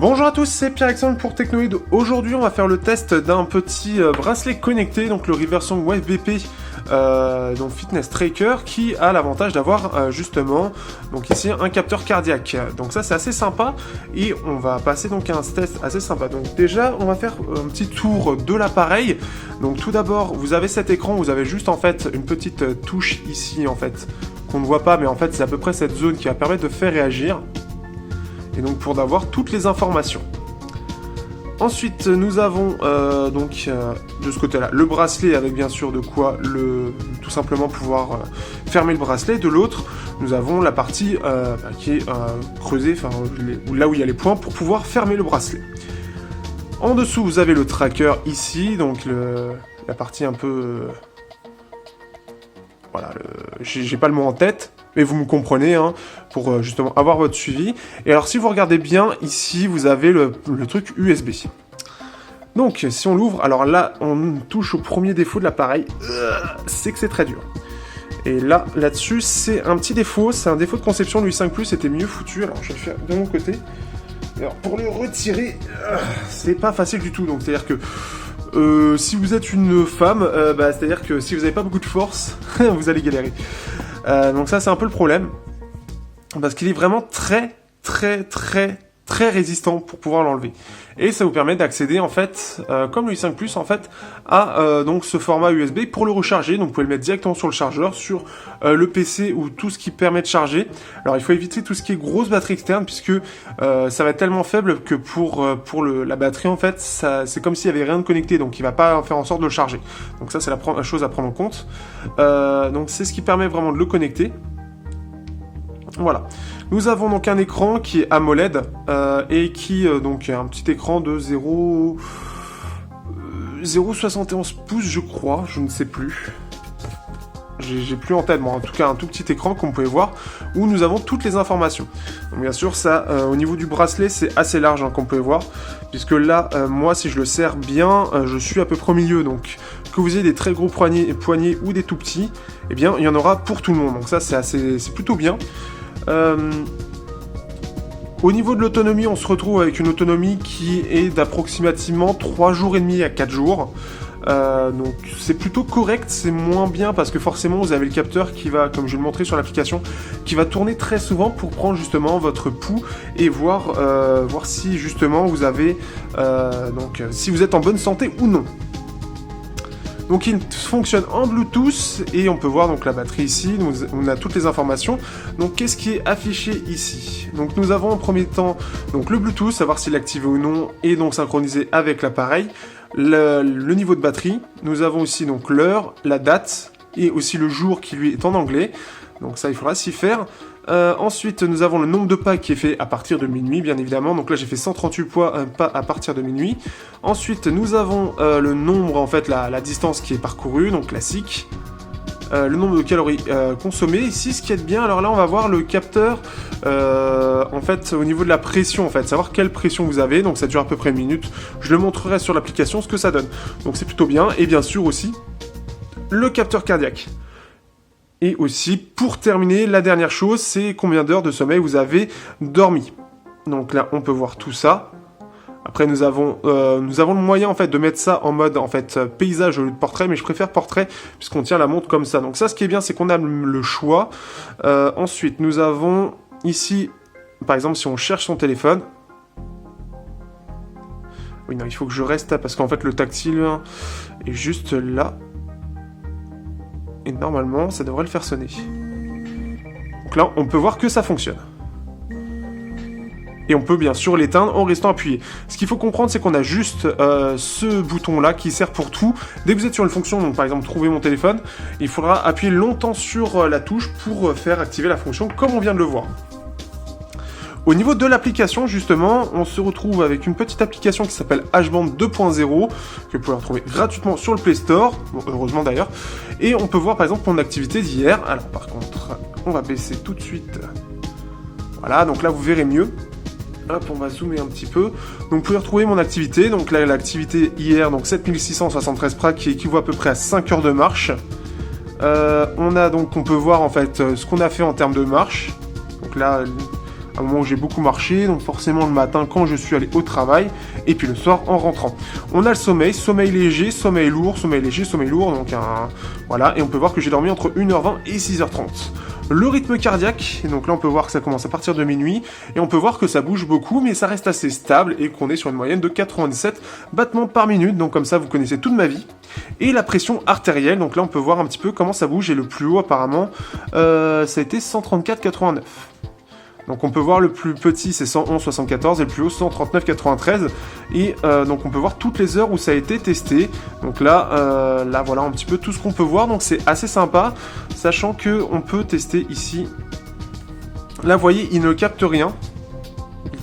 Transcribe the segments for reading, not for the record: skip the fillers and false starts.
Bonjour à tous, c'est Pierre-Alexandre pour Technoid. Aujourd'hui, on va faire le test d'un petit bracelet connecté, donc le Riversong Wave BP donc Fitness Tracker, qui a l'avantage d'avoir justement donc ici un capteur cardiaque. Donc ça c'est assez sympa et on va passer donc à un test assez sympa. Donc déjà, on va faire un petit tour de l'appareil. Donc tout d'abord, vous avez cet écran, vous avez juste en fait une petite touche ici en fait qu'on ne voit pas, mais en fait c'est à peu près cette zone qui va permettre de faire réagir. Et donc pour avoir toutes les informations. Ensuite nous avons de ce côté là le bracelet avec bien sûr de quoi tout simplement pouvoir fermer le bracelet. De l'autre nous avons la partie qui est creusée, là où il y a les points pour pouvoir fermer le bracelet. En dessous vous avez le tracker ici, donc la partie un peu voilà, j'ai pas le mot en tête, mais vous me comprenez, hein, pour justement avoir votre suivi. Et alors si vous regardez bien, ici vous avez le truc USB. Donc si on l'ouvre, alors là on touche au premier défaut de l'appareil, c'est que c'est très dur. Et là-dessus c'est un petit défaut, c'est un défaut de conception, le i5 Plus était mieux foutu, alors je vais le faire de mon côté. Et alors pour le retirer, c'est pas facile du tout, donc c'est-à-dire que si vous êtes une femme, c'est-à-dire que si vous n'avez pas beaucoup de force, vous allez galérer. Donc ça c'est un peu le problème, parce qu'il est vraiment très résistant pour pouvoir l'enlever. Et ça vous permet d'accéder en fait, comme le i5 Plus en fait, à donc ce format USB pour le recharger. Donc vous pouvez le mettre directement sur le chargeur, sur le PC ou tout ce qui permet de charger. Alors il faut éviter tout ce qui est grosse batterie externe, puisque ça va être tellement faible que pour la batterie en fait, c'est comme s'il n'y avait rien de connecté, donc il va pas faire en sorte de le charger. Donc ça c'est la chose à prendre en compte. Donc c'est ce qui permet vraiment de le connecter. Voilà. Nous avons donc un écran qui est AMOLED et qui donc a un petit écran de 0,71 pouces je crois, je ne sais plus. J'ai plus en tête, moi en tout cas un tout petit écran comme vous pouvez voir où nous avons toutes les informations. Donc bien sûr ça au niveau du bracelet c'est assez large, hein, comme vous pouvez voir, puisque là moi si je le serre bien je suis à peu près au milieu, donc que vous ayez des très gros poignets ou des tout petits, eh bien il y en aura pour tout le monde, donc ça c'est plutôt bien. Au niveau de l'autonomie, on se retrouve avec une autonomie qui est d'approximativement 3 jours et demi à 4 jours. Donc c'est plutôt correct, c'est moins bien parce que forcément vous avez le capteur qui va, comme je vais le montrer sur l'application, qui va tourner très souvent pour prendre justement votre pouls et voir si justement vous avez si vous êtes en bonne santé ou non. Donc il fonctionne en Bluetooth et on peut voir donc la batterie ici, on a toutes les informations. Donc qu'est-ce qui est affiché ici? Donc nous avons en premier temps donc le Bluetooth, savoir s'il est activé ou non et donc synchronisé avec l'appareil, le niveau de batterie. Nous avons aussi donc l'heure, la date et aussi le jour qui lui est en anglais. Donc ça il faudra s'y faire. Ensuite nous avons le nombre de pas qui est fait à partir de minuit bien évidemment, donc là j'ai fait 138 pas à partir de minuit. Ensuite nous avons le nombre en fait, la distance qui est parcourue, donc classique, le nombre de calories consommées. Ici ce qui est bien, alors là on va voir le capteur en fait au niveau de la pression en fait, savoir quelle pression vous avez, donc ça dure à peu près une minute, je le montrerai sur l'application ce que ça donne, donc c'est plutôt bien. Et bien sûr aussi le capteur cardiaque. Et aussi, pour terminer, la dernière chose, c'est combien d'heures de sommeil vous avez dormi. Donc là, on peut voir tout ça. Après, nous avons le moyen en fait de mettre ça en mode en fait paysage au lieu de portrait, mais je préfère portrait puisqu'on tient la montre comme ça. Donc ça, ce qui est bien, c'est qu'on a le choix. Ensuite, nous avons ici, par exemple, si on cherche son téléphone. Oui, non, il faut que je reste là parce qu'en fait, le tactile est juste là. Et normalement, ça devrait le faire sonner. Donc là, on peut voir que ça fonctionne. Et on peut bien sûr l'éteindre en restant appuyé. Ce qu'il faut comprendre, c'est qu'on a juste ce bouton-là qui sert pour tout. Dès que vous êtes sur une fonction, donc par exemple trouver mon téléphone, il faudra appuyer longtemps sur la touche pour faire activer la fonction comme on vient de le voir. Au niveau de l'application, justement, on se retrouve avec une petite application qui s'appelle HBand 2.0, que vous pouvez retrouver gratuitement sur le Play Store, bon, heureusement d'ailleurs, et on peut voir par exemple mon activité d'hier. Alors par contre, on va baisser tout de suite. Voilà, donc là vous verrez mieux. Hop, on va zoomer un petit peu. Donc vous pouvez retrouver mon activité, donc là l'activité hier, donc 7673 pas, qui équivaut à peu près à 5 heures de marche. On peut voir en fait ce qu'on a fait en termes de marche. Donc là, un moment où j'ai beaucoup marché, donc forcément le matin quand je suis allé au travail, et puis le soir en rentrant. On a le sommeil, sommeil léger, sommeil lourd, sommeil léger, sommeil lourd, donc voilà, et on peut voir que j'ai dormi entre 1h20 et 6h30. Le rythme cardiaque, donc là on peut voir que ça commence à partir de minuit, et on peut voir que ça bouge beaucoup, mais ça reste assez stable, et qu'on est sur une moyenne de 97 battements par minute, donc comme ça vous connaissez toute ma vie. Et la pression artérielle, donc là on peut voir un petit peu comment ça bouge, et le plus haut apparemment, ça a été 134,89. Donc on peut voir le plus petit c'est 111,74 et le plus haut 139,93 et donc on peut voir toutes les heures où ça a été testé. Donc là voilà un petit peu tout ce qu'on peut voir, donc c'est assez sympa, sachant que on peut tester ici. Là vous voyez il ne capte rien,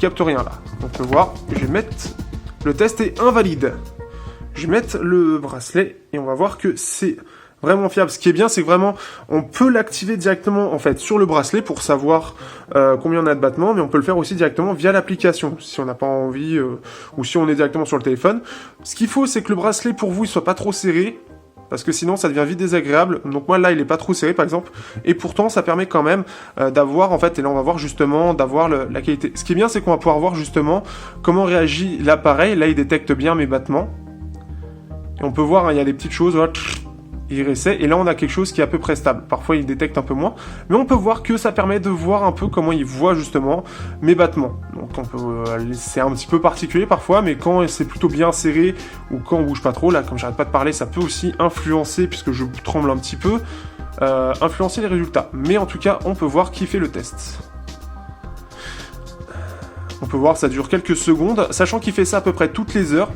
là. On peut voir, je vais mettre le test est invalide. Je vais mettre le bracelet et on va voir que c'est vraiment fiable. Ce qui est bien, c'est que vraiment, on peut l'activer directement en fait sur le bracelet pour savoir combien on a de battements, mais on peut le faire aussi directement via l'application si on n'a pas envie ou si on est directement sur le téléphone. Ce qu'il faut, c'est que le bracelet pour vous, il soit pas trop serré. Parce que sinon ça devient vite désagréable. Donc moi là il est pas trop serré par exemple. Et pourtant ça permet quand même d'avoir en fait, et là on va voir justement, d'avoir la qualité. Ce qui est bien c'est qu'on va pouvoir voir justement comment réagit l'appareil. Là il détecte bien mes battements. Et on peut voir, hein, il y a des petites choses, voilà, il réessaie, et là on a quelque chose qui est à peu près stable. Parfois il détecte un peu moins, mais on peut voir que ça permet de voir un peu comment il voit justement mes battements. Donc on peut, c'est un petit peu particulier parfois, mais quand c'est plutôt bien serré, ou quand on bouge pas trop, là comme j'arrête pas de parler, ça peut aussi influencer, puisque je tremble un petit peu, influencer les résultats. Mais en tout cas, on peut voir qui fait le test. On peut voir, ça dure quelques secondes, sachant qu'il fait ça à peu près toutes les heures.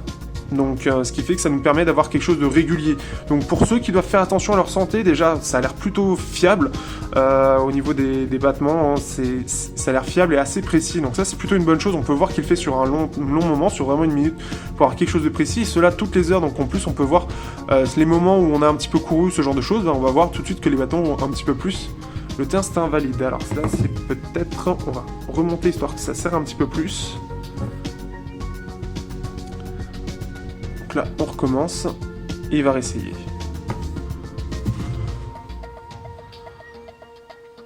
Donc ce qui fait que ça nous permet d'avoir quelque chose de régulier. Donc pour ceux qui doivent faire attention à leur santé, déjà ça a l'air plutôt fiable au niveau des battements, hein, ça a l'air fiable et assez précis. Donc ça c'est plutôt une bonne chose, on peut voir qu'il fait sur un long moment, sur vraiment une minute, pour avoir quelque chose de précis. Et cela toutes les heures, donc en plus on peut voir les moments où on a un petit peu couru, ce genre de choses. On va voir tout de suite que les battements vont un petit peu plus. Le test invalide, alors là c'est peut-être, on va remonter histoire que ça serre un petit peu plus. Là, on recommence et il va réessayer.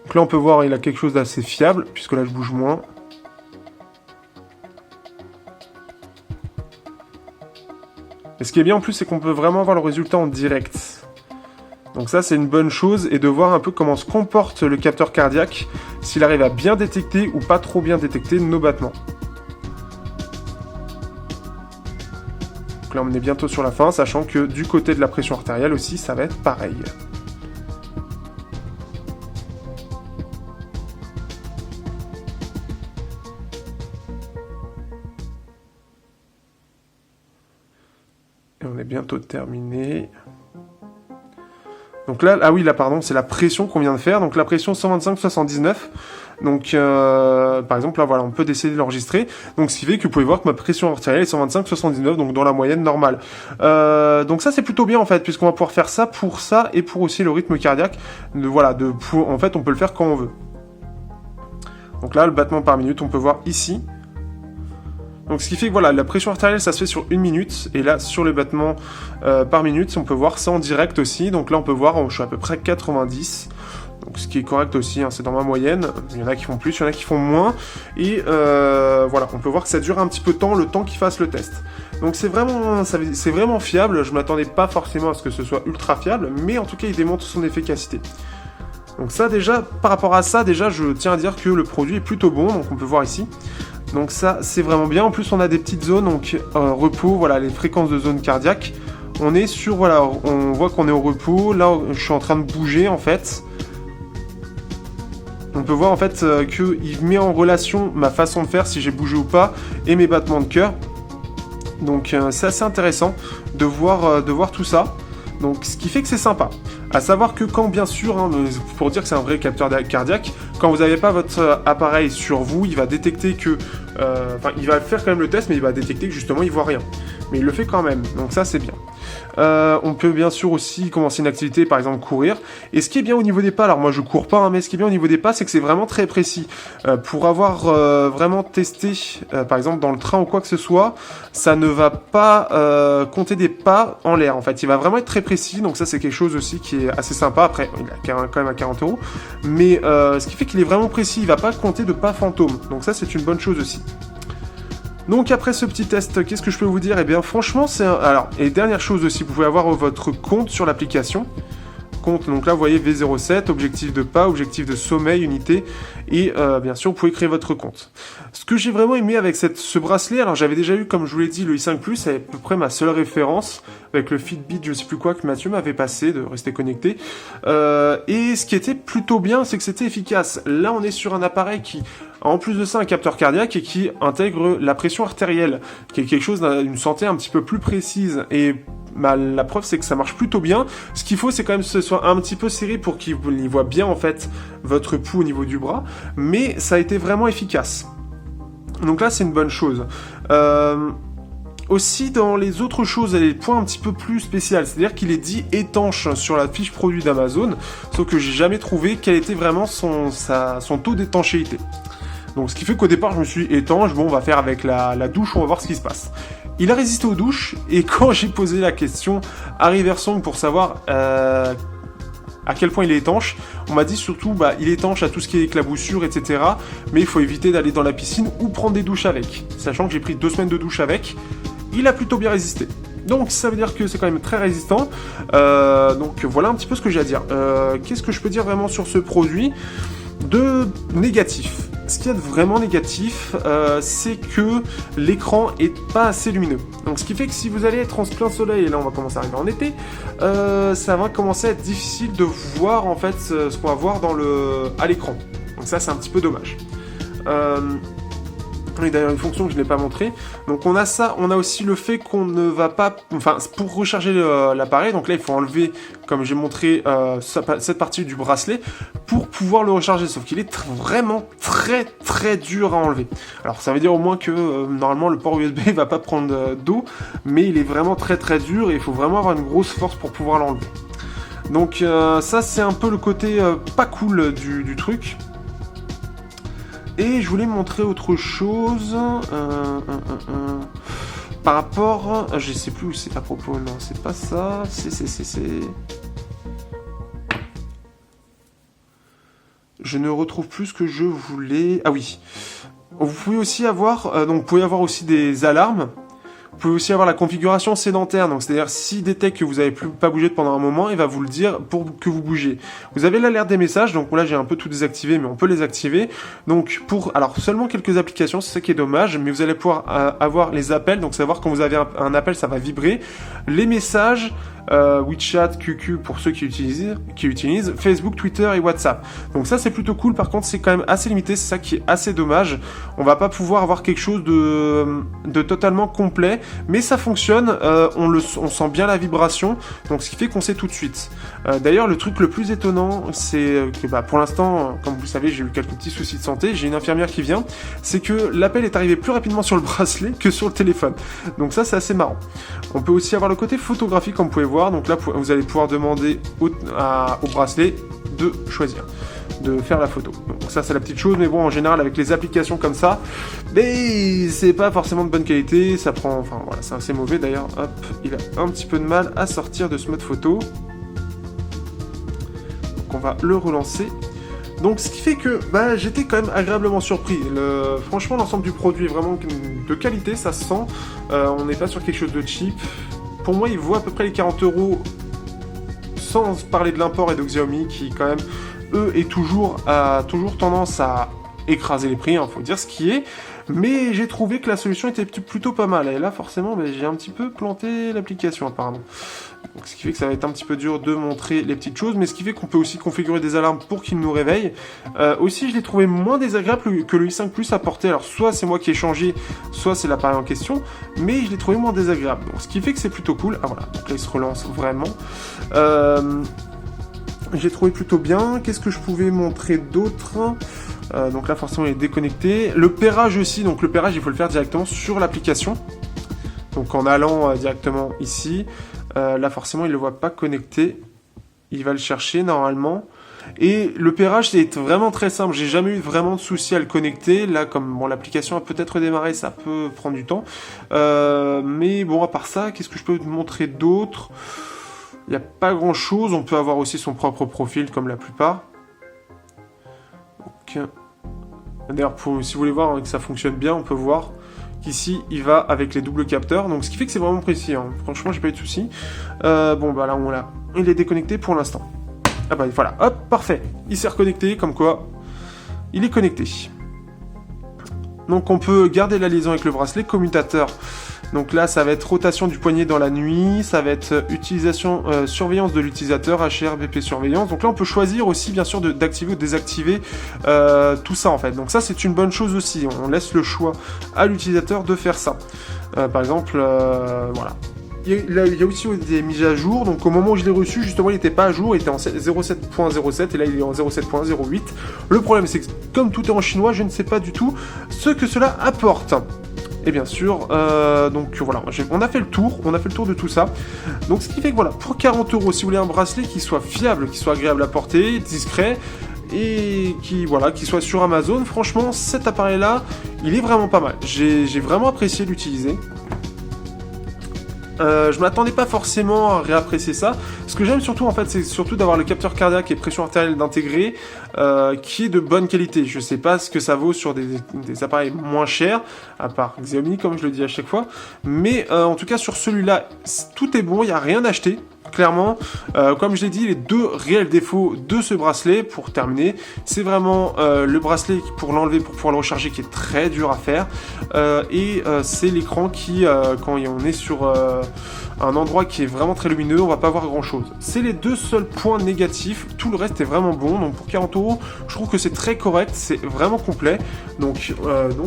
Donc là, on peut voir il a quelque chose d'assez fiable, puisque là, je bouge moins. Et ce qui est bien en plus, c'est qu'on peut vraiment voir le résultat en direct. Donc ça, c'est une bonne chose, et de voir un peu comment se comporte le capteur cardiaque, s'il arrive à bien détecter ou pas trop bien détecter nos battements. Donc là on est bientôt sur la fin, sachant que du côté de la pression artérielle aussi, ça va être pareil. Et on est bientôt terminé. Donc là, ah oui, là pardon, c'est la pression qu'on vient de faire. Donc la pression 125/79. Donc par exemple là voilà, on peut décider de l'enregistrer. Donc ce qui fait que vous pouvez voir que ma pression artérielle est 125/79, donc dans la moyenne normale. Donc ça c'est plutôt bien en fait, puisqu'on va pouvoir faire ça pour ça et pour aussi le rythme cardiaque. En fait on peut le faire quand on veut. Donc là le battement par minute, on peut voir ici. Donc ce qui fait que voilà, la pression artérielle ça se fait sur 1 minute, et là sur les battements par minute, on peut voir ça en direct aussi. Donc là on peut voir, je suis à peu près 90, donc ce qui est correct aussi, hein, c'est dans ma moyenne. Il y en a qui font plus, il y en a qui font moins, et voilà, on peut voir que ça dure un petit peu de temps, le temps qu'ils fassent le test. Donc c'est vraiment fiable, je m'attendais pas forcément à ce que ce soit ultra fiable, mais en tout cas il démontre son efficacité. Donc ça déjà, par rapport à ça, déjà je tiens à dire que le produit est plutôt bon, donc on peut voir ici. Donc ça c'est vraiment bien, en plus on a des petites zones, donc repos, voilà les fréquences de zone cardiaque. On est sur, voilà, on voit qu'on est au repos, là je suis en train de bouger en fait. On peut voir en fait qu'il met en relation ma façon de faire, si j'ai bougé ou pas, et mes battements de cœur. Donc c'est assez intéressant de voir tout ça. Donc ce qui fait que c'est sympa. À savoir que quand, bien sûr, hein, pour dire que c'est un vrai capteur cardiaque, quand vous n'avez pas votre appareil sur vous, il va détecter que... il va faire quand même le test, mais il va détecter que justement il voit rien. Mais il le fait quand même, donc ça c'est bien. On peut bien sûr aussi commencer une activité, par exemple courir. Et ce qui est bien au niveau des pas, alors moi je cours pas, hein, mais ce qui est bien au niveau des pas, c'est que c'est vraiment très précis. Pour avoir vraiment testé, par exemple dans le train ou quoi que ce soit, ça ne va pas compter des pas en l'air. En fait, il va vraiment être très précis. Donc ça, c'est quelque chose aussi qui est assez sympa. Après, il est quand même à 40 €. Mais ce qui fait qu'il est vraiment précis. Il va pas compter de pas fantômes. Donc ça, c'est une bonne chose aussi. Donc après ce petit test, qu'est-ce que je peux vous dire? Eh bien franchement, alors, et dernière chose aussi, vous pouvez avoir votre compte sur l'application. Donc là, vous voyez V07, objectif de pas, objectif de sommeil, unité, et bien sûr, vous pouvez créer votre compte. Ce que j'ai vraiment aimé avec ce bracelet, alors j'avais déjà eu, comme je vous l'ai dit, le i5 Plus, c'est à peu près ma seule référence, avec le Fitbit, je sais plus quoi, que Mathieu m'avait passé, de rester connecté. Et ce qui était plutôt bien, c'est que c'était efficace. Là, on est sur un appareil qui, en plus de ça, un capteur cardiaque et qui intègre la pression artérielle, qui est quelque chose d'une santé un petit peu plus précise. Et la preuve, c'est que ça marche plutôt bien. Ce qu'il faut, c'est quand même que ce soit un petit peu serré pour qu'il voit bien, en fait, votre pouls au niveau du bras. Mais ça a été vraiment efficace. Donc là, c'est une bonne chose. Aussi, dans les autres choses, il y a des points un petit peu plus spéciaux. C'est-à-dire qu'il est dit étanche sur la fiche produit d'Amazon. Sauf que j'ai jamais trouvé quel était vraiment son taux d'étanchéité. Donc ce qui fait qu'au départ, je me suis dit étanche, bon, on va faire avec la douche, on va voir ce qui se passe. Il a résisté aux douches, et quand j'ai posé la question à Riversong pour savoir à quel point il est étanche, on m'a dit surtout, il est étanche à tout ce qui est éclaboussure, etc. Mais il faut éviter d'aller dans la piscine ou prendre des douches avec. Sachant que j'ai pris 2 semaines de douche avec, il a plutôt bien résisté. Donc ça veut dire que c'est quand même très résistant. Donc voilà un petit peu ce que j'ai à dire. Qu'est-ce que je peux dire vraiment sur ce produit de négatif? Ce qu'il y a de vraiment négatif, c'est que l'écran est pas assez lumineux. Donc ce qui fait que si vous allez être en plein soleil, et là on va commencer à arriver en été, ça va commencer à être difficile de voir en fait ce qu'on va voir à l'écran. Donc ça, c'est un petit peu dommage. Et d'ailleurs une fonction que je n'ai pas montrée. Donc on a ça, on a aussi le fait qu'on ne va pas... Enfin, pour recharger l'appareil, donc là il faut enlever, comme j'ai montré, cette partie du bracelet, pour pouvoir le recharger. Sauf qu'il est vraiment très dur à enlever. Alors ça veut dire au moins que normalement le port USB va pas prendre d'eau, mais il est vraiment très dur et il faut vraiment avoir une grosse force pour pouvoir l'enlever. Donc ça c'est un peu le côté pas cool du truc. Et je voulais montrer autre chose par rapport... Je sais plus où c'est à propos, non, c'est pas ça, c'est... Je ne retrouve plus ce que je voulais... Ah oui. Vous pouvez aussi avoir... donc vous pouvez avoir aussi des alarmes. Vous pouvez aussi avoir la configuration sédentaire, donc c'est-à-dire s'il détecte que vous n'avez pas bougé pendant un moment, il va vous le dire pour que vous bougez. Vous avez l'alerte des messages, donc là j'ai un peu tout désactivé, mais on peut les activer. Donc alors seulement quelques applications, c'est ça qui est dommage, mais vous allez pouvoir avoir les appels, donc savoir quand vous avez un appel, ça va vibrer. Les messages, WeChat, QQ pour ceux qui utilisent, Facebook, Twitter et WhatsApp. Donc ça c'est plutôt cool, par contre c'est quand même assez limité, c'est ça qui est assez dommage. On va pas pouvoir avoir quelque chose de totalement complet, mais ça fonctionne, on sent bien la vibration, donc ce qui fait qu'on sait tout de suite. D'ailleurs le truc le plus étonnant, c'est que pour l'instant, comme vous le savez, j'ai eu quelques petits soucis de santé, j'ai une infirmière qui vient, c'est que l'appel est arrivé plus rapidement sur le bracelet que sur le téléphone. Donc ça c'est assez marrant. On peut aussi avoir le côté photographique, comme vous pouvez voir. Donc là, vous allez pouvoir demander au bracelet de choisir, de faire la photo. Donc ça, c'est la petite chose, mais bon, en général, avec les applications comme ça, c'est pas forcément de bonne qualité, ça prend... Enfin, voilà, c'est assez mauvais, d'ailleurs. Hop, il a un petit peu de mal à sortir de ce mode photo. Donc on va le relancer. Donc ce qui fait que j'étais quand même agréablement surpris. Franchement, l'ensemble du produit est vraiment de qualité, ça se sent. On n'est pas sur quelque chose de cheap. Pour moi, il vaut à peu près les 40 €, sans parler de l'import et de Xiaomi, qui quand même, eux, a toujours tendance à écraser les prix, faut dire ce qui est. Mais j'ai trouvé que la solution était plutôt pas mal. Et là, forcément, j'ai un petit peu planté l'application, apparemment. Donc, ce qui fait que ça va être un petit peu dur de montrer les petites choses, mais ce qui fait qu'on peut aussi configurer des alarmes pour qu'ils nous réveillent. Aussi, je l'ai trouvé moins désagréable que le i5 Plus apportait. Alors, soit c'est moi qui ai changé, soit c'est l'appareil en question, mais je l'ai trouvé moins désagréable. Donc, ce qui fait que c'est plutôt cool. Ah voilà, donc là, il se relance vraiment. J'ai trouvé plutôt bien. Qu'est-ce que je pouvais montrer d'autre ? Donc là, forcément, il est déconnecté. Le pairage aussi. Donc, le pairage, il faut le faire directement sur l'application. Donc, en allant directement ici. Là, forcément, il le voit pas connecté. Il va le chercher, normalement. Et le pairage, c'est vraiment très simple. J'ai jamais eu vraiment de souci à le connecter. Là, comme bon, l'application a peut-être démarré, ça peut prendre du temps. Mais bon, à part ça, qu'est-ce que je peux te montrer d'autre? Il n'y a pas grand-chose. On peut avoir aussi son propre profil, comme la plupart. D'ailleurs, si vous voulez voir que ça fonctionne bien, on peut voir qu'ici, il va avec les doubles capteurs. Donc, ce qui fait que c'est vraiment précis. Hein. Franchement, j'ai pas eu de soucis. Bon, bah là, il est déconnecté pour l'instant. Ah bah voilà, hop, parfait. Il s'est reconnecté, comme quoi il est connecté. Donc on peut garder la liaison avec le bracelet commutateur. Donc là, ça va être rotation du poignet dans la nuit, ça va être utilisation, surveillance de l'utilisateur, HR, BP surveillance. Donc là, on peut choisir aussi, bien sûr, d'activer ou désactiver tout ça, en fait. Donc ça, c'est une bonne chose aussi. On laisse le choix à l'utilisateur de faire ça. Par exemple, voilà. Il y a aussi des mises à jour, donc au moment où je l'ai reçu, justement, il n'était pas à jour, il était en 07.07 et là il est en 07.08. Le problème, c'est que comme tout est en chinois, je ne sais pas du tout ce que cela apporte. Et bien sûr, donc voilà, on a fait le tour de tout ça. Donc ce qui fait que voilà, pour 40 €, si vous voulez un bracelet qui soit fiable, qui soit agréable à porter, discret, et qui soit sur Amazon, franchement, cet appareil-là, il est vraiment pas mal. J'ai vraiment apprécié l'utiliser. Je m'attendais pas forcément à réapprécier ça. Ce que j'aime surtout, en fait, c'est surtout d'avoir le capteur cardiaque et pression artérielle d'intégrer, qui est de bonne qualité. Je sais pas ce que ça vaut sur des appareils moins chers, à part Xiaomi, comme je le dis à chaque fois. Mais en tout cas, sur celui-là, tout est bon, il n'y a rien à acheter. Clairement, comme je l'ai dit, les deux réels défauts de ce bracelet, pour terminer, c'est vraiment le bracelet pour l'enlever, pour pouvoir le recharger, qui est très dur à faire, et c'est l'écran qui, quand on est sur un endroit qui est vraiment très lumineux, on va pas voir grand chose. C'est les deux seuls points négatifs, tout le reste est vraiment bon. Donc pour 40 €, je trouve que c'est très correct, c'est vraiment complet. Donc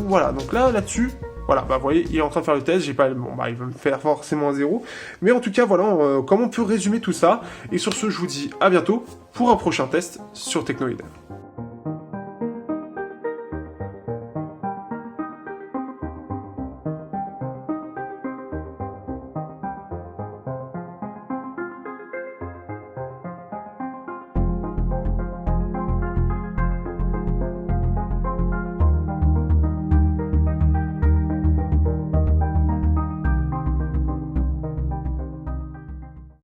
voilà, donc là-dessus, voilà, bah vous voyez, il est en train de faire le test, il va me faire forcément un 0. Mais en tout cas, voilà, comment on peut résumer tout ça. Et sur ce, je vous dis à bientôt pour un prochain test sur Teknoid.